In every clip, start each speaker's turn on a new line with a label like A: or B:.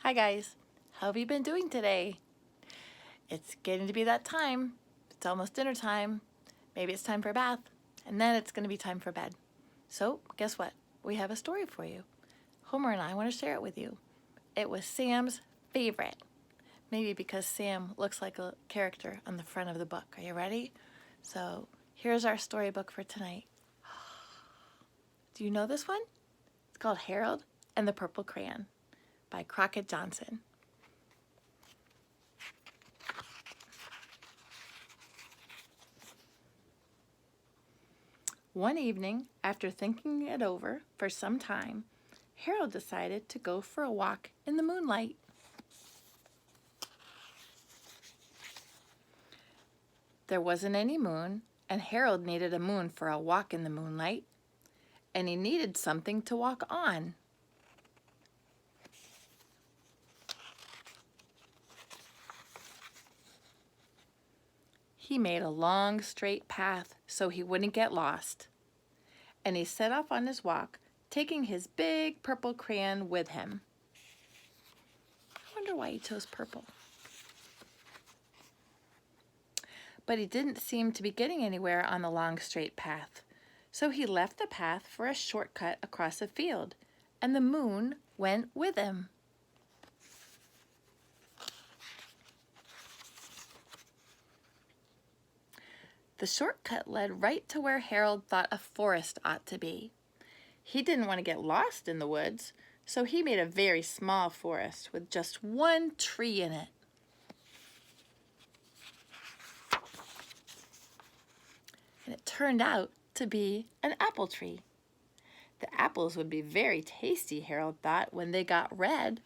A: Hi guys, how have you been doing today? It's getting to be that time. It's almost dinner time. Maybe it's time for a bath, and then it's going to be time for bed. So guess what? We have a story for you. Homer and I want to share it with you. It was Sam's favorite. Maybe because Sam looks like a character on the front of the book. Are you ready? So here's our storybook for tonight. Do you know this one? It's called Harold and the Purple Crayon by Crockett Johnson. One evening, after thinking it over for some time, Harold decided to go for a walk in the moonlight. There wasn't any moon, and Harold needed a moon for a walk in the moonlight, and he needed something to walk on. He made a long, straight path so he wouldn't get lost, and he set off on his walk, taking his big purple crayon with him. I wonder why he chose purple. But he didn't seem to be getting anywhere on the long, straight path, so he left the path for a shortcut across a field, and the moon went with him. The shortcut led right to where Harold thought a forest ought to be. He didn't want to get lost in the woods, so he made a very small forest with just one tree in it. And it turned out to be an apple tree. The apples would be very tasty, Harold thought, when they got red.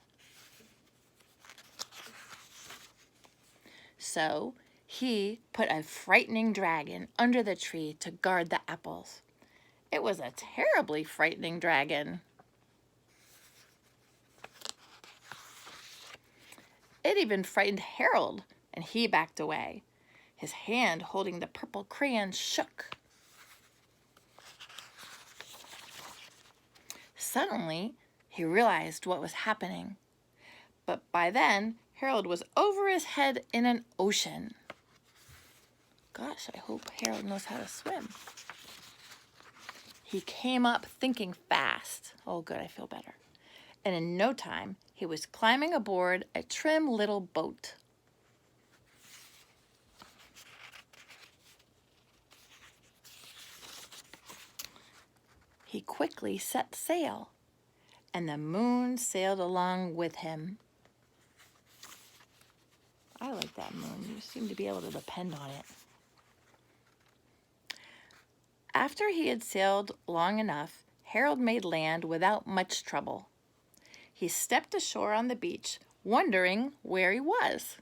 A: So he put a frightening dragon under the tree to guard the apples. It was a terribly frightening dragon. It even frightened Harold, and he backed away. His hand holding the purple crayon shook. Suddenly, he realized what was happening. But by then, Harold was over his head in an ocean. Gosh, I hope Harold knows how to swim. He came up thinking fast. Oh, good, I feel better. And in no time, he was climbing aboard a trim little boat. He quickly set sail, and the moon sailed along with him. I like that moon. You seem to be able to depend on it. After he had sailed long enough, Harold made land without much trouble. He stepped ashore on the beach, wondering where he was.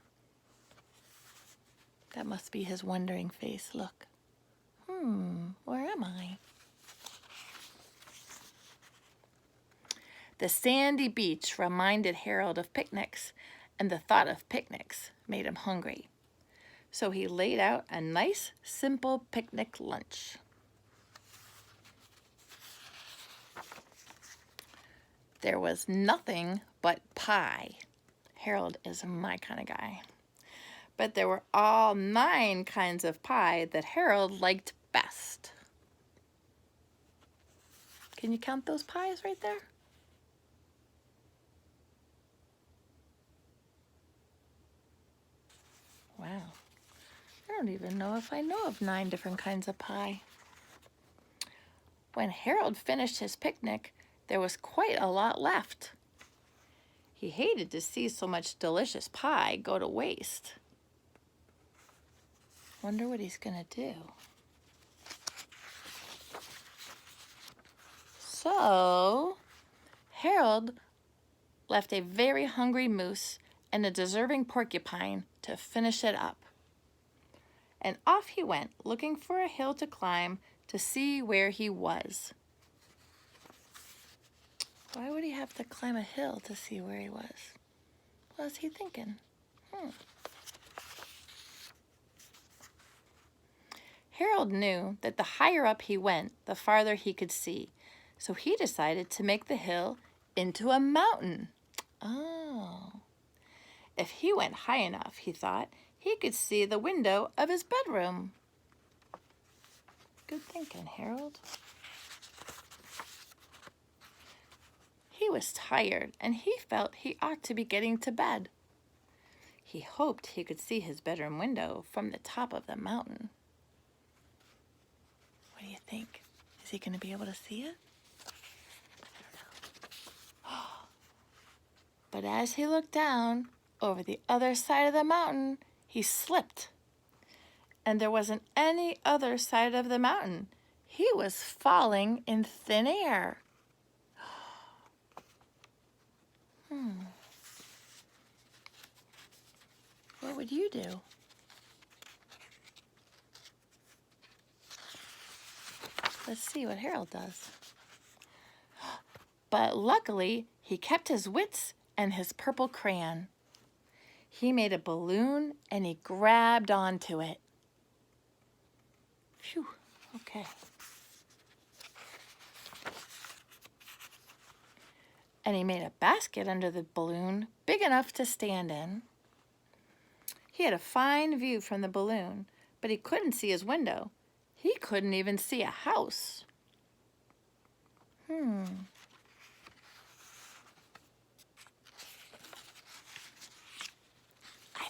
A: That must be his wondering face. Look. Where am I? The sandy beach reminded Harold of picnics, and the thought of picnics made him hungry. So he laid out a nice, simple picnic lunch. There was nothing but pie. Harold is my kind of guy. But there were all 9 kinds of pie that Harold liked best. Can you count those pies right there? Wow. I don't even know if I know of 9 different kinds of pie. When Harold finished his picnic, there was quite a lot left. He hated to see so much delicious pie go to waste. Wonder what he's gonna do. So, Harold left a very hungry moose and a deserving porcupine to finish it up. And off he went, looking for a hill to climb to see where he was. Why would he have to climb a hill to see where he was? What was he thinking? Harold knew that the higher up he went, the farther he could see, so he decided to make the hill into a mountain. Oh. If he went high enough, he thought, he could see the window of his bedroom. Good thinking, Harold. He was tired, and he felt he ought to be getting to bed. He hoped he could see his bedroom window from the top of the mountain. What do you think? Is he going to be able to see it? I don't know. But as he looked down over the other side of the mountain, he slipped. And there wasn't any other side of the mountain. He was falling in thin air. What would you do? Let's see what Harold does. But luckily, he kept his wits and his purple crayon. He made a balloon and he grabbed onto it. Phew, okay. And he made a basket under the balloon big enough to stand in. He had a fine view from the balloon, but he couldn't see his window. He couldn't even see a house. I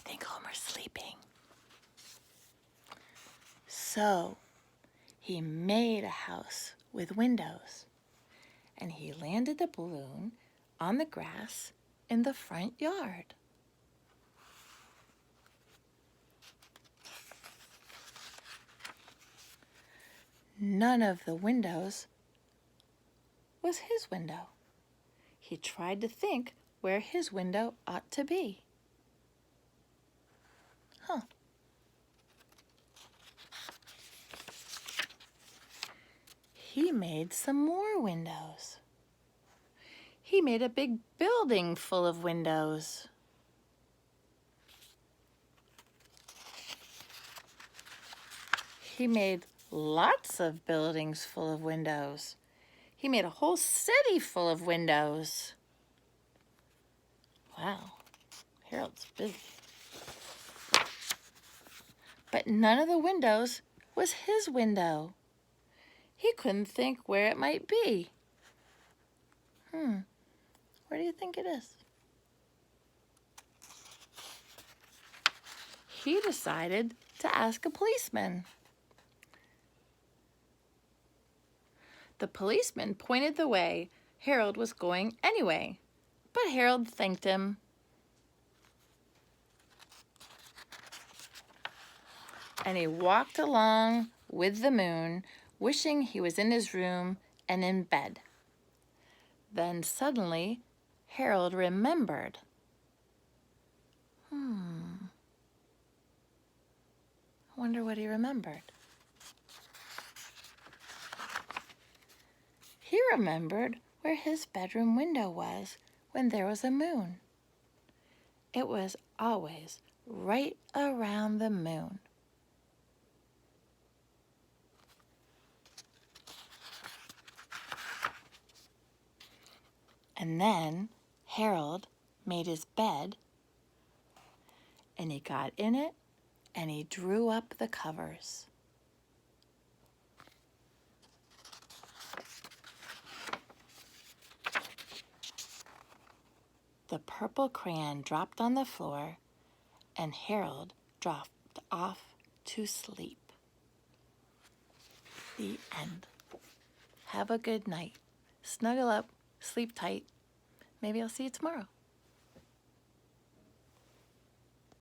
A: think Homer's sleeping. So he made a house with windows, and he landed the balloon on the grass in the front yard. None of the windows was his window. He tried to think where his window ought to be. He made some more windows. He made a big building full of windows. He made lots of buildings full of windows. He made a whole city full of windows. Wow, Harold's busy. But none of the windows was his window. He couldn't think where it might be. Where do you think it is? He decided to ask a policeman. The policeman pointed the way Harold was going anyway, but Harold thanked him. And he walked along with the moon, wishing he was in his room and in bed. Then suddenly, Harold remembered. I wonder what he remembered. He remembered where his bedroom window was when there was a moon. It was always right around the moon. And then Harold made his bed, and he got in it, and he drew up the covers. The purple crayon dropped on the floor, and Harold dropped off to sleep. The end. Have a good night. Snuggle up, sleep tight. Maybe I'll see you tomorrow.